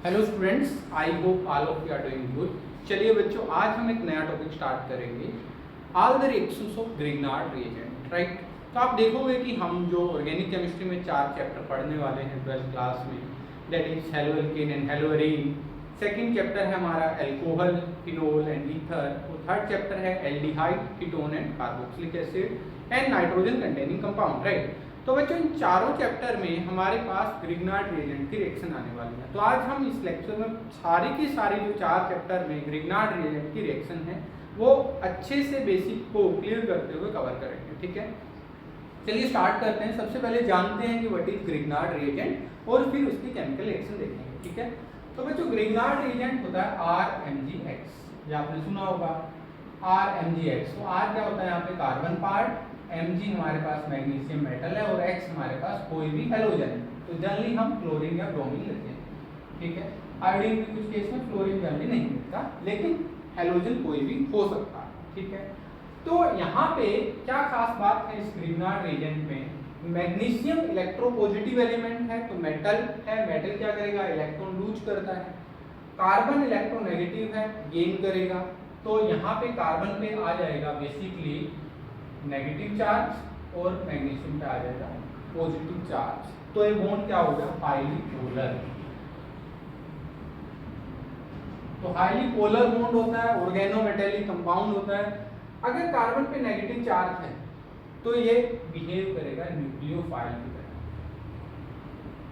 Hello students, I hope all of you are doing good. चलिए बच्चों, आज हम एक नया टॉपिक स्टार्ट करेंगे, all the reactions of Grignard reagent. Right, तो आप देखोगे कि हम जो ऑर्गेनिक केमिस्ट्री में 4 चैप्टर पढ़ने वाले हैं 12th क्लास में, that is halo alkane and hello arene. Second chapter है हमारा एल्कोहल, फिनोल एंड ईथर। और थर्ड चैप्टर है aldehyde, ketone and carboxylic acid and nitrogen containing compound. Right, तो बच्चों इन चारों चैप्टर में हमारे पास ग्रिग्नार्ड रिएजेंट की रिएक्शन आने वाली है। तो आज हम इस लेक्चर में सारी की सारी जो 4 चैप्टर में ग्रिग्नार्ड रिएजेंट की रिएक्शन है वो अच्छे से बेसिक को क्लियर करते हुए कवर करेंगे। ठीक है, चलिए स्टार्ट करते हैं। सबसे पहले जानते हैं कि व्हाट इज ग्रिग्नार्ड रिएजेंट और फिर उसकी केमिकल रिएक्शन देखेंगे। ठीक है, तो बच्चों ग्रिग्नार्ड रिएजेंट होता है RMgX, ये आपने सुना होगा RMgX। तो R क्या होता है यहाँ पे कार्बन पार्ट, Mg हमारे पास मैग्नीशियम मेटल है और X हमारे पास कोई भी हैलोजन है। तो जनरली हम क्लोरीन या ब्रोमीन लेते हैं। ठीक है, आयोडीन के कुछ केस में फ्लोरीन जनरली नहीं मिलता, लेकिन हैलोजन कोई भी हो सकता है। ठीक है, तो यहाँ पे क्या खास बात है इस ग्रिग्नार्ड रिएजेंट में, मैग्नीशियम इलेक्ट्रोपॉजिटिव एलिमेंट है, तो मेटल है, मेटल क्या करेगा, इलेक्ट्रॉन लूज करता है। कार्बन इलेक्ट्रोनेगेटिव है, गेन करेगा। तो यहाँ पे कार्बन पे आ जाएगा बेसिकली नेगेटिव चार्ज और मैग्नीशियम पे आ जाएगा पॉजिटिव चार्ज। तो ये बॉन्ड क्या होगा, हाईली पोलर। तो हाईली पोलर बॉन्ड होता है, ऑर्गेनोमेटेलिक कंपाउंड होता है। अगर कार्बन पे नेगेटिव चार्ज है तो ये बिहेव करेगा न्यूक्लियोफाइल की तरह।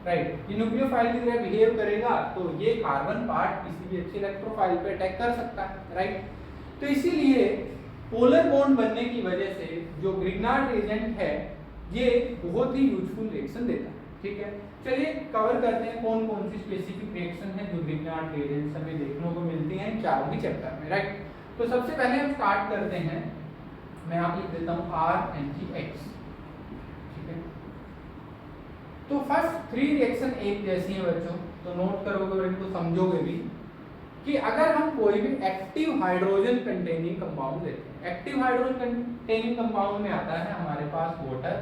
राइट, ये न्यूक्लियोफाइल की तरह बिहेव करेगा, तो ये कार्बन पार्ट किसी भी अच्छे इलेक्ट्रोफाइल पे अटैक कर सकता है। राइट, तो इसीलिए पोलर बॉन्ड बनने की वजह से जो ग्रिग्नार्ड रिएजेंट है ये बहुत ही यूजफुल रिएक्शन देता है। ठीक है, चलिए कवर करते हैं कौन कौन सी स्पेसिफिक रिएक्शन है जो ग्रिग्नार्ड रिएजेंट हमें देखने को मिलती हैं इन चारों ही चैप्टर में। राइट, तो सबसे पहले हम स्टार्ट करते हैं, मैं यहाँ लिख देता हूँ RMgX। ठीक है, तो फर्स्ट 3 रिएक्शन एक जैसी हैं बच्चों, तो नोट करोगे और इनको समझोगे भी कि अगर हम कोई भी एक्टिव हाइड्रोजन कंटेनिंग कंपाउंड लेते हैं, एक्टिव हाइड्रोजन कंटेनिंग कंपाउंड में आता है हमारे पास वाटर,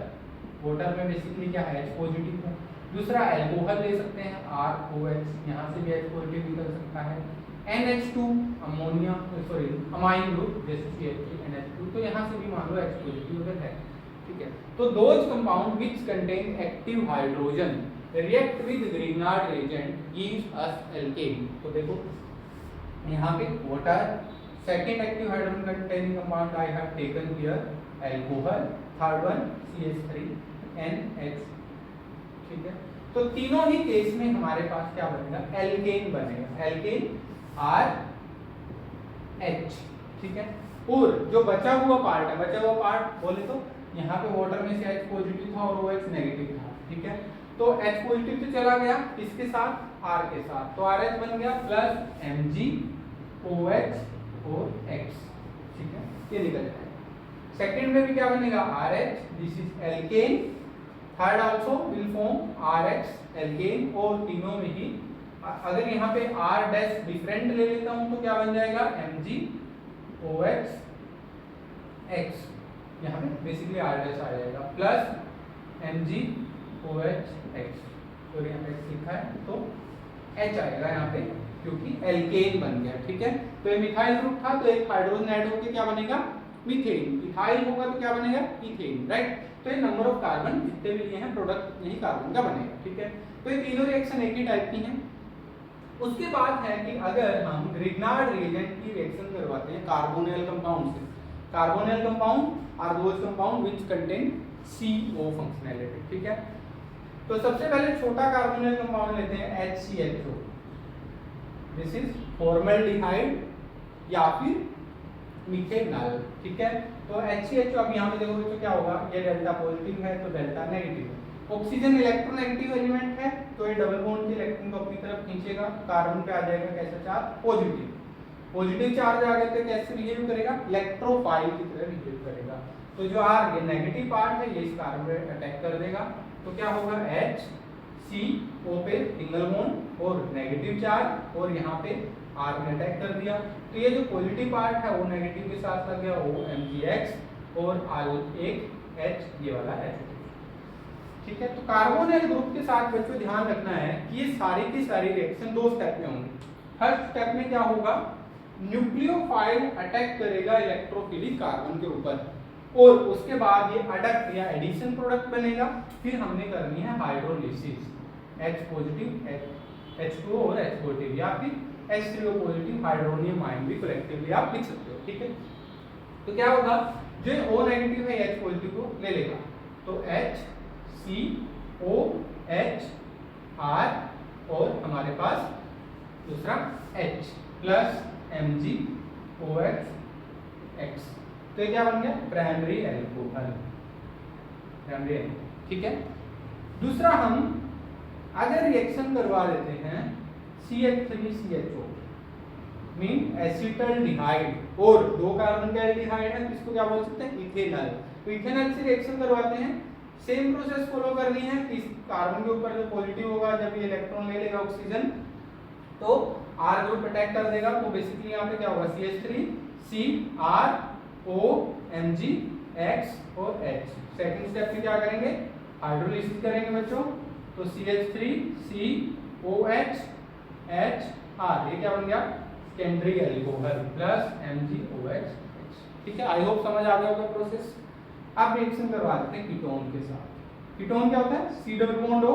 वाटर में बेसिकली क्या है, H पॉजिटिव है। दूसरा एल्कोहल ले सकते हैं ROH, यहाँ से भी H पॉजिटिव निकल सकता है। NH2 ammonia, sorry amine group जैसे CH3NH2, तो यहाँ से भी मान लो H पॉजिटिव अगर है। ठीक है, तो those compound which contain active hydrogen react with Grignard reagent gives us alkane. तो देखो यहाँ पे water, second active hydrogen containing compound I have taken here alcohol, third one CH3NH। ठीक है, तो तीनों ही केस में हमारे पास क्या बनेगा, एल्केन बनेगा, एल्केन RH। ठीक है, और जो बचा हुआ पार्ट है, बचा हुआ पार्ट बोले तो यहाँ पे वाटर में से H पॉजिटिव था और OH नेगेटिव था। ठीक है, तो H पॉजिटिव तो चला गया इसके साथ, R के साथ, तो RH बन गया प्लस MgOH और X। ठीक है, ये निकल जाएगा। सेकंड में भी क्या बनेगा, RH, this is alkane. Third also will form RH alkane, और तीनों में ही अगर यहाँ पे R डैश डिफरेंट ले लेता हूँ तो क्या बन जाएगा, MgOH X। यहाँ पे बेसिकली R डैश आ जाएगा प्लस MgOH X, तो यहाँ पे X लिखा है तो H आएगा यहाँ पे क्योंकि एल्केन बन गया। ठीक है, तो ये मिथाइल ग्रुप था, तो एक हाइड्रोजन ऐड होकर क्या बनेगा, मीथेन। इथाइल होगा तो क्या बनेगा, इथेन। राइट, तो ये नंबर ऑफ कार्बन जितने भी लिए हैं प्रोडक्ट यही कार्बन का बनेगा। ठीक है, तो ये तीनों रिएक्शन एक ही टाइप की हैं। उसके बाद है कि अगर हम ग्रिग्नार्ड रिएजेंट की रिएक्शन करवाते हैं कार्बोनिल कंपाउंड से, carbonyl compound are those compound which contain CO functionality. ठीक है, तो सबसे पहले छोटा कार्बोनिल कंपाउंड लेते हैं HCHO, दिस इज फॉर्मल्डिहाइड या फिर मिथेनॉल। ठीक है, तो HCHO अब यहाँ पे देखोगे तो क्या होगा, ये डेल्टा पॉजिटिव है तो डेल्टा नेगेटिव है। ऑक्सीजन इलेक्ट्रोनेगेटिव एलिमेंट है, तो ये डबल बॉन्ड के इलेक्ट्रॉन को अपनी तरफ खींचेगा, कार्बन पे आ जाएगा कैसा चार्ज, पॉजिटिव। पॉजिटिव चार्ज आ गया तो कैसे बिहेव करेगा, इलेक्ट्रोफाइल की तरह बिहेव करेगा। तो जो R ये नेगेटिव पार्ट है ये इस कार्बन पे अटैक कर देगा, तो क्या होगा, HCO पे सिंगल बॉन्ड और नेगेटिव चार्ज, और यहाँ पे R ने अटैक कर दिया, तो ये जो पॉजिटिव पार्ट है वो नेगेटिव के साथ लग गया, वो MgX, और एक H ये वाला H। ठीक है। तो कार्बोनिल ग्रुप के साथ बच्चों ध्यान रखना है कि ये सारी की सारी रिएक्शन 2 स्टेप में होंगी। फर्स्ट स्टेप में क्या होगा, न्यूक्लियोफाइल अटैक करेगा इलेक्ट्रोफिलिक कार्बन के ऊपर और उसके बाद ये अडक्ट या एडिशन प्रोडक्ट बनेगा। फिर हमने करनी है हाइड्रोलिसिस, H पॉजिटिव H2O और H पॉजिटिव या फिर H3O पॉजिटिव हाइड्रोनियम आयन भी कलेक्टिवली आप लिख सकते हो, ठीक है। तो क्या होगा, जो O नेगेटिव है H पॉजिटिव को ले लेगा, तो HCOH R और हमारे पास दूसरा H प्लस MgOH X, तो ये क्या बन गया, प्राइमरी एल्कोहल, प्राइमरी एल्कोहल, ठीक है। दूसरा हम अगर रिएक्शन करवा देते हैं CH3CHO मीन एसिटल्डिहाइड और 2 कार्बन का एल्डिहाइड है, तो इसको क्या बोल सकते हैं, इथेनॉल। तो इथेनॉल से रिएक्शन करवाते हैं, सेम प्रोसेस फॉलो करनी है कि कार्बन के ऊपर जो पॉजिटिव होगा जब ये इलेक्ट्रॉन ले लेगा ऑक्सीजन तो R ग्रुप अटैक कर देगा, तो बेसिकली यहाँ पे क्या होगा, CH3 C R O Mg X और H। सेकंड स्टेप में क्या करेंगे, हाइड्रोलिसिस करेंगे बच्चों, तो CH3 C OH H R, ये क्या बन गया, सेकेंडरी एल्कोहल प्लस MgOH, ठीक है। आई होप समझ आ गया होगा प्रोसेस। अब रिएक्शन करवा देते हैं कीटोन के साथ। कीटोन क्या होता है, C डबल बॉन्ड O,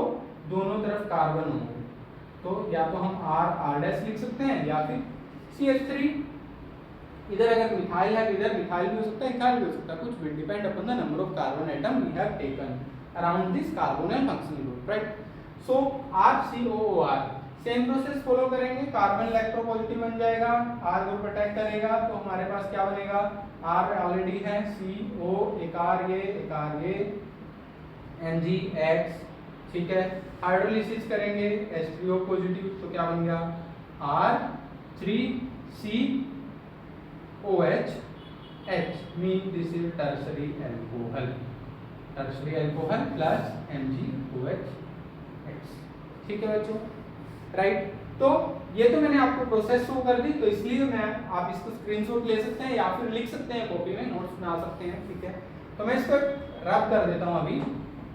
दोनों तरफ कार्बन होंगे, तो या तो हम R लिख सकते हैं या फिर CH3, इधर अगर मिथाइल है इधर मिथाइल भी हो सकता है, इथाइल भी हो सकता है, कुछ will depend upon the number of carbon atom we have taken around this carbonyl functional group, right. So RCOOR same process follow करेंगे, कार्बन इलेक्ट्रोपॉजिटिव बन जाएगा, R ग्रुप अटैक करेगा, तो हमारे पास क्या बनेगा, R ऑलरेडी है, CO एक R ये MgX, ठीक है। हाइड्रोलिसिस करेंगे H3O पॉजिटिव, तो क्या बन गया, R3COH H mean this is tertiary alcohol plus MgOH X, ठीक है बच्चों, राइट। तो ये तो मैंने आपको प्रोसेस शो कर दी, तो इसलिए मैं आप इसको स्क्रीनशॉट ले सकते हैं या फिर लिख सकते हैं कॉपी में, नोट्स बना सकते हैं, ठीक है। तो मैं इसको रब कर देता हूं अभी,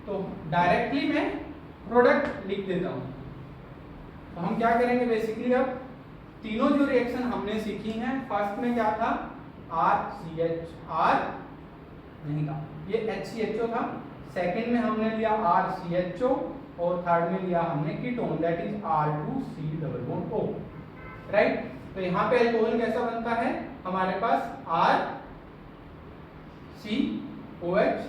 तो डायरेक्टली मैं प्रोडक्ट लिख देता हूं। तो हम क्या करेंगे बेसिकली, अब तीनों जो रिएक्शन हमने सीखी हैं, फर्स्ट में क्या था, RCHR नहीं था, ये HCHO था, सेकंड में हमने लिया RCHO और थर्ड में लिया हमने ketone that is R2C double bond O, right. तो यहाँ पे एल्कोहल कैसा बनता है, हमारे पास RCOH,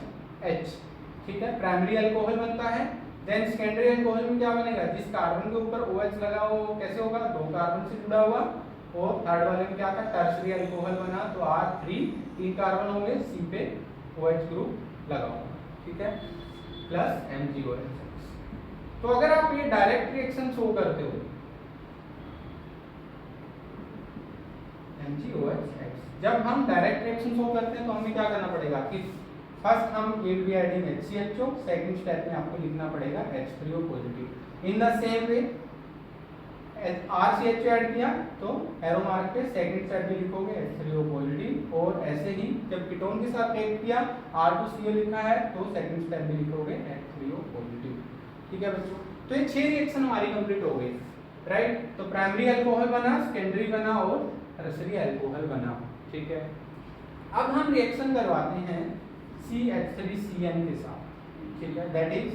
ठीक है, प्राइमरी अल्कोहल बनता है। देन सेकेंडरी अल्कोहल में क्या बनेगा, जिस कार्बन के ऊपर OH लगा वो कैसे होगा, 2 कार्बन से जुड़ा हुआ, और थर्ड वाले में क्या था, टर्शरी अल्कोहल बना, तो R3 3 कार्बन होंगे, C पे OH ग्रुप लगा हुआ, ठीक है, प्लस MgOH। तो अगर आप ये डायरेक्ट रिएक्शन शो करते हो MgOH, जब हम डायरेक्ट रिएक्शन शो करते हैं तो हमें क्या करना पड़ेगा कि फर्स्ट हम will be adding HCHO, second step में आपको लिखना पड़ेगा H3O positive. In the same way RCHO add किया तो एरो मार्क पे सेकंड स्टेप भी लिखोगे H3O पॉजिटिव, और ऐसे ही जब कीटोन के साथ रिएक्ट किया R2CO लिखा है तो सेकंड स्टेप भी लिखोगे H3O पॉजिटिव, ठीक है बच्चों। तो ये 6 रिएक्शन हमारी कंप्लीट हो गई, राइट। तो प्राइमरी अल्कोहल बना, सेकेंडरी बना और टर्शरी अल्कोहल बना, ठीक है। अब हम रिएक्शन करवाते हैं CH3CN के साथ, ठीक है, that is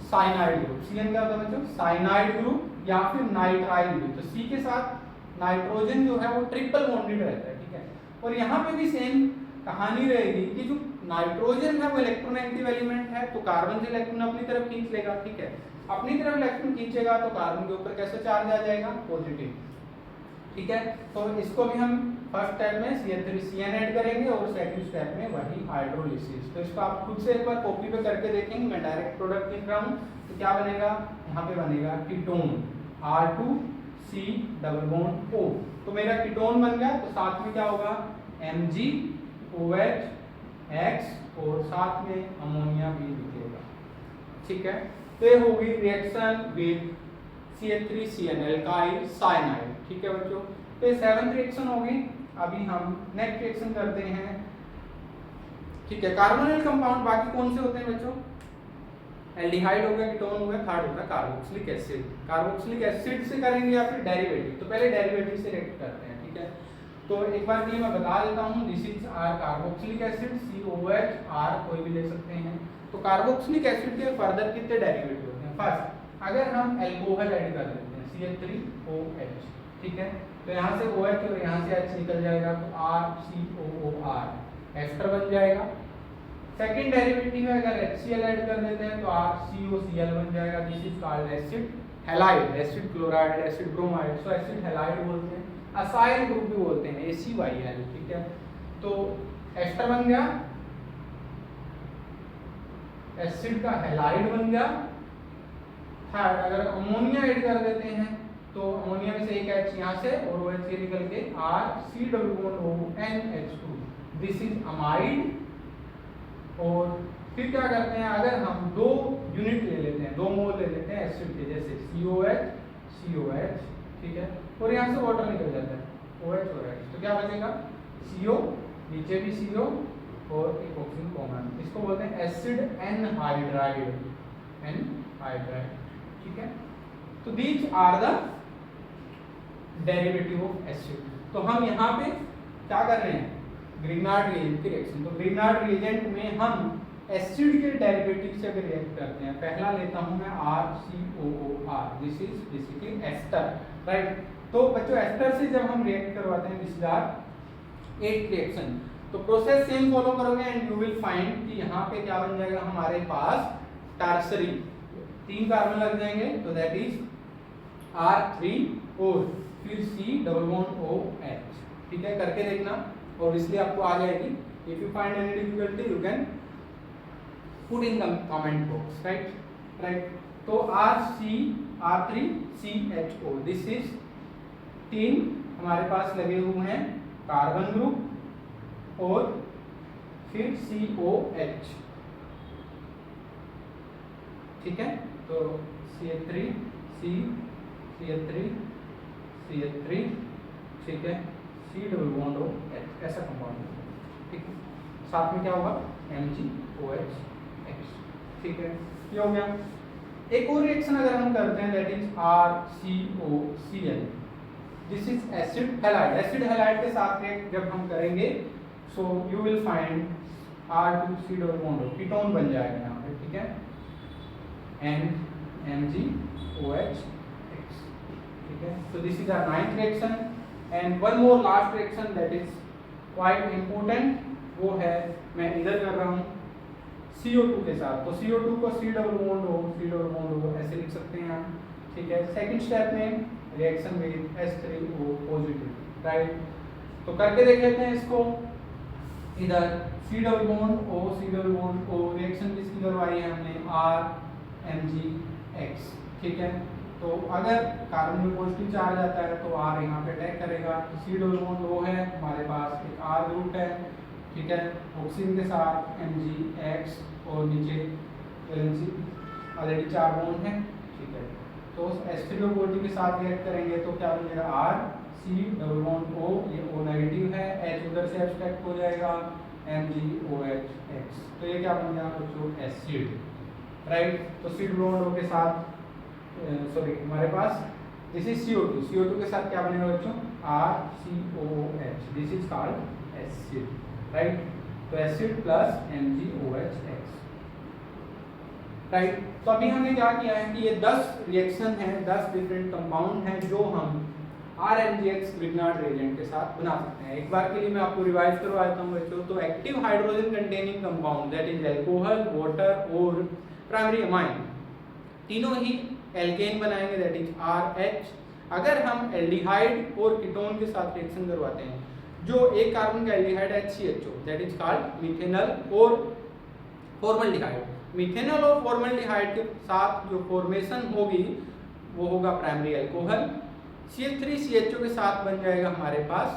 cyanide group. CN क्या होता है बच्चों, साइनाइड ग्रुप या फिर नाइट्राइल ग्रुप। तो C के साथ नाइट्रोजन जो है वो ट्रिपल बॉन्डेड रहता है, ठीक है। और यहाँ पे भी सेम कहानी रहेगी कि जो नाइट्रोजन है वो इलेक्ट्रोनेगेटिव एलिमेंट है, तो कार्बन से इलेक्ट्रॉन अपनी तरफ खींच लेगा, ठीक है। अपनी तरफ इलेक्ट्रॉन खींचेगा तो कार्बन के ऊपर कैसे चार्ज आ जाएगा, पॉजिटिव, ठीक है। तो इसको भी हम फर्स्ट स्टेप में CH3CN ऐड करेंगे और सेकंड स्टेप में वही हाइड्रोलिसिस। तो इसको आप खुद से एक बार कॉपी पे करके देखेंगे, मैं डायरेक्ट प्रोडक्ट लिख रहा हूँ, तो क्या बनेगा, यहाँ पे बनेगा ketone R2C double bond O, तो मेरा कीटोन बन गया। तो साथ में क्या होगा, MgOH X और साथ में अमोनिया भी निकलेगा, ठीक है। तो ये होगी reaction with CH3CN alkyl cyanide, ठीक है बच्चों। तो ये 7th रिएक्शन होगी। अभी हम नेक्स्ट रिएक्शन करते हैं ठीक है। कार्बोनिल कंपाउंड बाकी कौन से होते हैं बच्चों? एल्डिहाइड हो गया, कीटोन हो गया, थर्ड होता है कार्बोक्सिलिक एसिड। कार्बोक्सिलिक एसिड से करेंगे या फिर डेरिवेटिव? तो पहले डेरिवेटिव से रिएक्ट करते हैं, ठीक है। तो एक बार के लिए मैं बता देता हूँ, this is R carboxylic acid, COH, R कोई भी ले सकते हैं। तो कार्बोक्सिलिक एसिड के फर्दर कितने डेरिवेटिव होते हैं? फर्स्ट अगर हम एल्कोहल ऐड कर देते हैं CH3OH, ठीक है, तो यहाँ से OH और यहाँ से H निकल जाएगा, तो RCOOR एस्टर बन जाएगा। सेकंड डेरिवेटिव है अगर HCl ऐड कर देते हैं तो RCOCl बन जाएगा, this is called acid halide, acid chloride, acid bromide, so acid halide बोलते हैं। असाइल ग्रुप भी बोलते हैं, ACYL, ठीक है। तो एस्टर बन गया, एसिड का हैलाइड बन गया। थर्ड अगर अमोनिया ऐड कर देते हैं तो अमोनिया में से एक H यहाँ से और OH से निकल के RCOONH2, दिस इज अमाइड। और फिर क्या करते हैं, अगर हम 2 यूनिट ले लेते हैं, 2 मोल ले लेते हैं एसिड के, जैसे COH, ठीक है, और यहाँ से वाटर निकल जाता है OH और H, तो क्या बचेगा? CO, नीचे भी CO और एक ऑक्सीजन कॉमन, इसको बोलते हैं एसिड एनहाइड्राइड, ठीक है। तो these are the derivative of acid. तो हम यहाँ पे क्या कर रहे हैं? ग्रिग्नार्ड रिएजेंट की रिएक्शन। तो ग्रिग्नार्ड रिएजेंट में हम एसिड के डेरिवेटिव से अगर रिएक्ट करते हैं, पहला लेता हूं मैं RCOOR, this is basically ester, right. तो बच्चों एस्टर से जब हम रिएक्ट करवाते हैं, दिस इज आर 8 रिएक्शन। तो प्रोसेस सेम फॉलो करोगे एंड यू विल फाइंड कि यहाँ पे क्या बन जाएगा हमारे पास? टर्सरी 3 कार्बन लग जाएंगे, तो दैट इज R3 और फिर C डबल बॉन्ड OH, ठीक है। करके देखना और इसलिए आपको आ जाएगी। If you find any difficulty you can put in the comment box, right. तो R3CHO, दिस इज 3 हमारे पास लगे हुए हैं कार्बन ग्रुप और फिर COH, ठीक है। तो CH3, CH3, ठीक है, C डबल बॉन्ड OH, ऐसा कंपाउंड, ठीक है। साथ में क्या होगा? MgOH, ठीक है, ये हो गया। एक और रिएक्शन अगर हम करते हैं, that is RCOCl, this is acid halide. Acid halide के साथ रिएक्ट जब हम करेंगे, so you will find R2C double bond, ketone बन जाएगा यहाँ पे, ठीक है, MgOH, ठीक है। So this is our 9th reaction and one more last reaction that is quite important, वो है मैं इधर कर रहा हूँ CO2 के साथ। तो CO2 को C डबल बॉन्ड O ऐसे लिख सकते हैं हम, ठीक है। सेकंड स्टेप में reaction with H3O positive, right. तो करके देख लेते हैं इसको। इधर C double bond O reaction किसकी करवाई है हमने? RMgX, ठीक है। तो अगर कार्बन में पॉजिटिव चार्ज आता है तो R यहाँ पे अटैक करेगा। तो C डबल बॉन्ड O है, हमारे पास एक R ग्रुप है, ठीक है, ऑक्सीजन के साथ MgX और नीचे वैलेंसी ऑलरेडी 4 बॉन्ड है, ठीक है। तो H3O पॉजिटिव के साथ रिएक्ट करेंगे तो क्या बन जाएगा? R C double bond O, ये O नेगेटिव है, H उधर से एब्स्ट्रैक्ट हो जाएगा, MgOH, तो ये क्या बन गया बच्चों? Acid, right. तो C डबल बॉन्ड O के साथ सॉरी हमारे पास दिस इज CO2 के साथ क्या बनेगा बच्चों? RCOOH, this is called acid, right. तो एसिड प्लस MgOH, राइट। तो अभी हमने क्या किया है कि ये 10 रिएक्शन हैं, 10 डिफरेंट कंपाउंड हैं जो हम RMgX ग्रिग्नार्ड रिएजेंट के साथ बना सकते हैं। एक बार के लिए मैं आपको रिवाइज करवा देता हूँ बच्चों। तो active hydrogen containing compound that is alcohol, water और प्राइमरी अमाइन, तीनों ही एल्केन बनाएंगे, दैट इज RH। अगर हम एल्डिहाइड और कीटोन के साथ रिएक्शन करवाते हैं, जो एक कार्बन का एल्डिहाइड है CHO, that is called methanol और फॉर्मल्डिहाइड। मिथेनॉल और फॉर्मल्डिहाइड के साथ जो फॉर्मेशन होगी वो होगा प्राइमरी अल्कोहल। CH3CHO के साथ बन जाएगा हमारे पास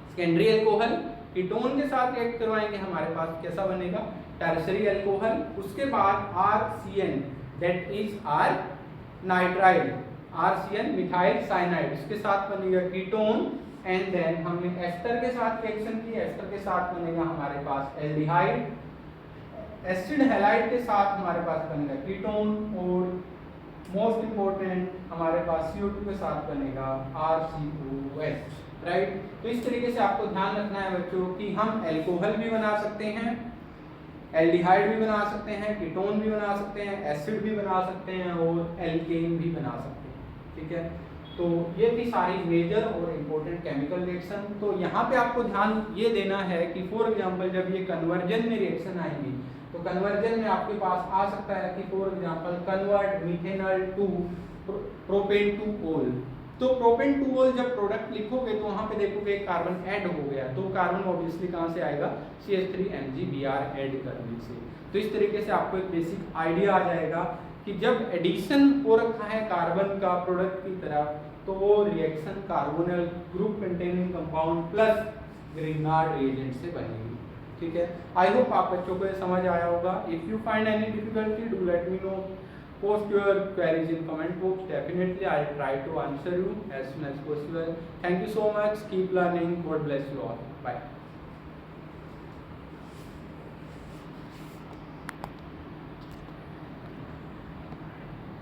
सेकेंडरी अल्कोहल। कीटोन के साथ रिएक्ट करवाएंगे, हमारे पास कैसा बनेगा? Tertiary alcohol. उसके बाद RCN that is R nitrile, RCN methyl cyanide, इसके साथ बनेगा कीटोन एंड देन हमने एस्टर के साथ रिएक्शन की, एस्टर के साथ बनेगा हमारे पास एल्डिहाइड, एसिड हैलाइड के साथ हमारे पास बनेगा कीटोन, और मोस्ट इंपॉर्टेंट हमारे पास CO2 के साथ बनेगा RCOH, राइट। तो इस तरीके से आपको ध्यान रखना है बच्चों कि हम एल्कोहल भी बना सकते हैं, एल्डिहाइड भी बना सकते हैं, कीटोन भी बना सकते हैं, एसिड भी बना सकते हैं और एल्केन भी बना सकते हैं, ठीक है। तो ये थी सारी मेजर और इम्पोर्टेंट केमिकल रिएक्शन। तो यहाँ पे आपको ध्यान ये देना है कि फॉर एग्जांपल जब ये कन्वर्जन में रिएक्शन आएंगी तो कन्वर्जन में आपके पास आ सकता है कि for example convert methanol to propane two ol. तो प्रोपेन टू ओल जब प्रोडक्ट लिखोगे तो वहाँ पे देखोगे कार्बन ऐड हो गया, तो कार्बन ऑब्वियसली कहाँ से आएगा, CH3MgBr ऐड करने से। तो इस तरीके से आपको एक बेसिक आइडिया आ जाएगा कि जब एडिशन हो रखा है कार्बन का प्रोडक्ट की तरफ तो वो reaction carbonyl group containing compound plus Grignard reagent से बनेगी, ठीक है। आई होप आप बच्चों को ये समझ आया होगा। If you find any difficulty do let me know, post your queries in comment box. Definitely I'll try to answer you as soon as possible. Thank you so much. Keep learning. God bless you all. Bye.